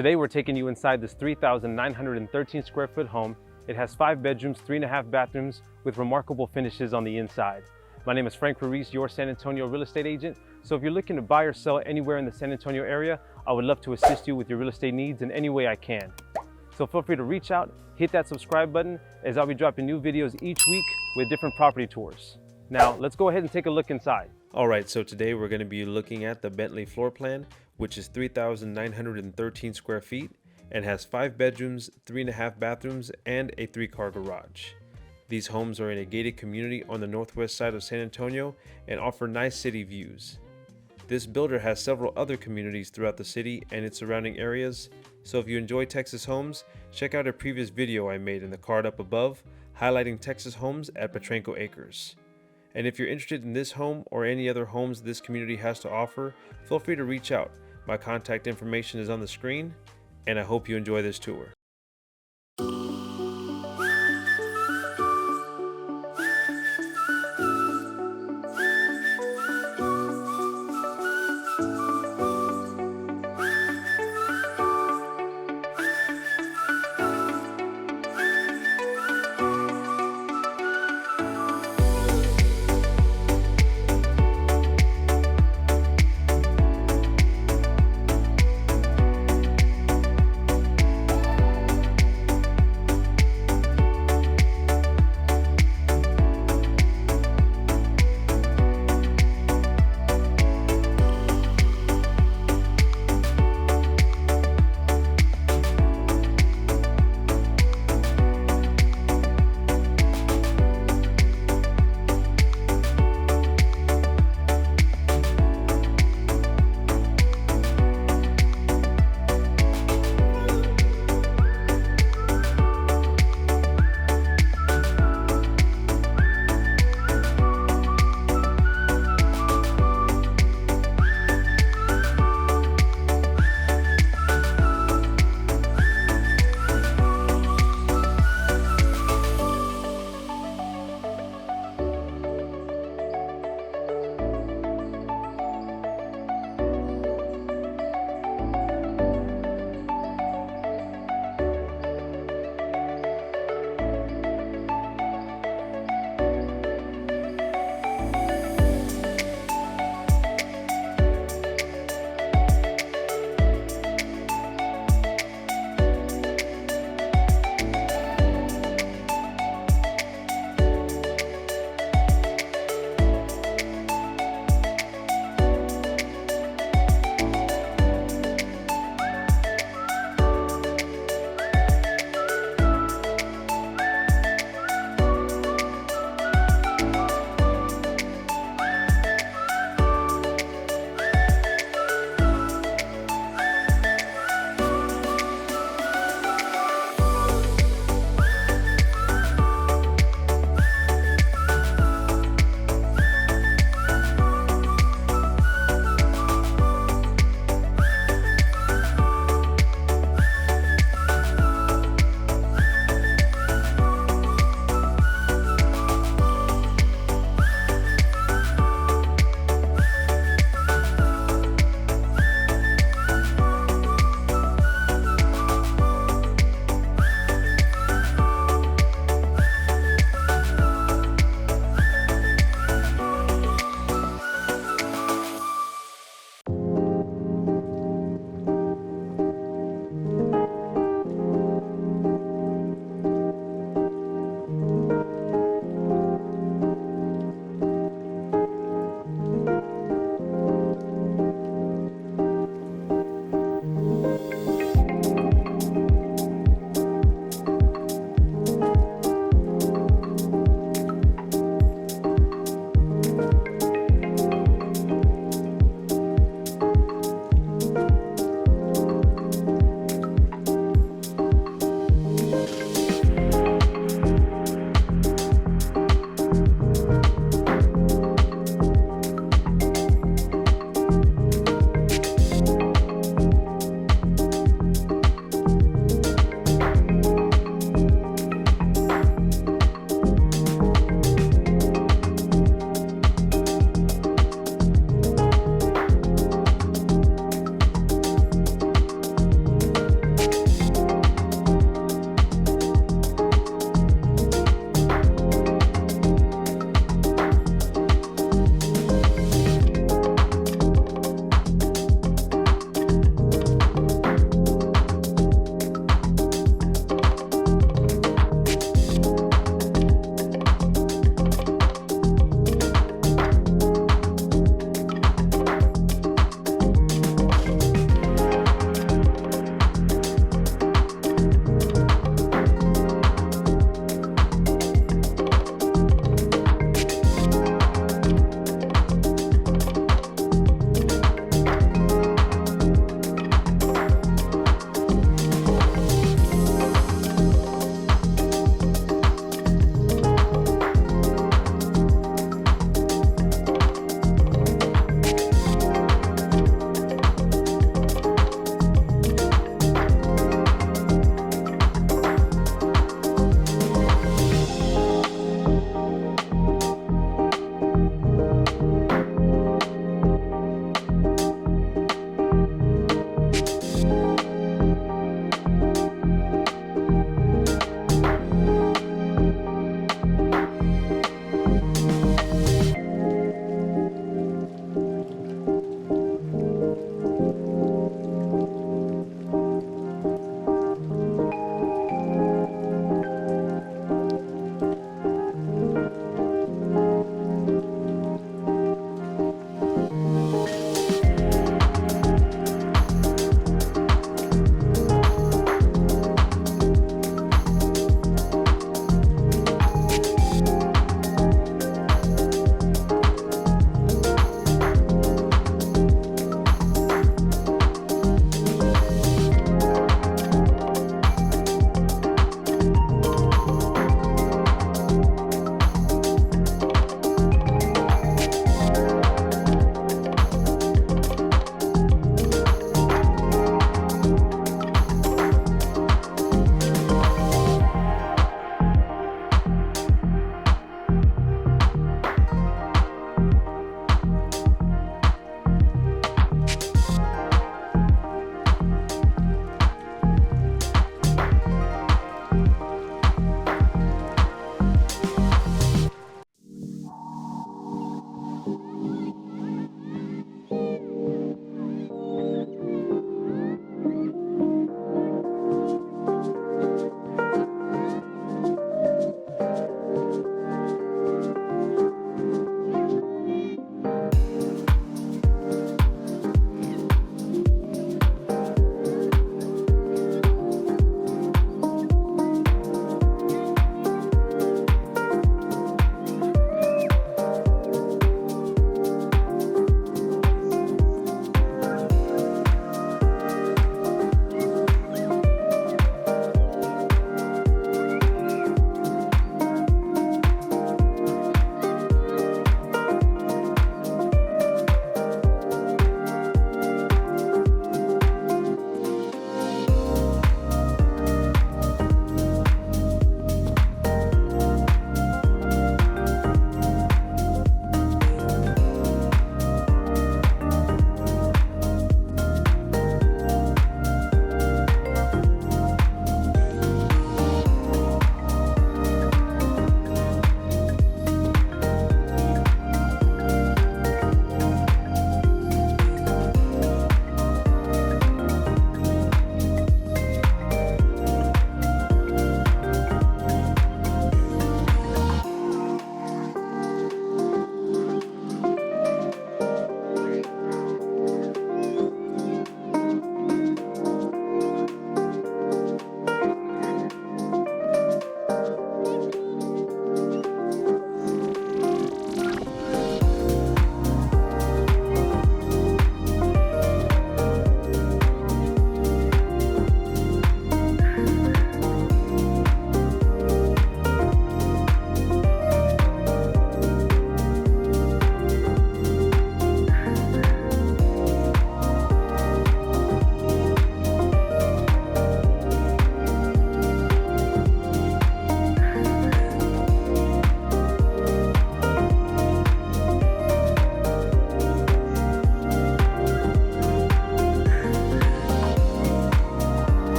Today we're taking you inside this 3,913 square foot home. It has 5 bedrooms, 3.5 bathrooms with remarkable finishes on the inside. My name is Frank Ruiz, your San Antonio real estate agent. So if you're looking to buy or sell anywhere in the San Antonio area, I would love to assist you with your real estate needs in any way I can. So feel free to reach out, hit that subscribe button, as I'll be dropping new videos each week with different property tours. Now let's go ahead and take a look inside. Alright, so today we're going to be looking at the Bentley floor plan, which is 3,913 square feet and has 5 bedrooms, 3.5 bathrooms, and a 3-car garage. These homes are in a gated community on the northwest side of San Antonio and offer nice city views. This builder has several other communities throughout the city and its surrounding areas, so if you enjoy Texas homes, check out a previous video I made in the card up above highlighting Texas homes at Petranco Acres. And if you're interested in this home or any other homes this community has to offer, feel free to reach out. My contact information is on the screen, and I hope you enjoy this tour.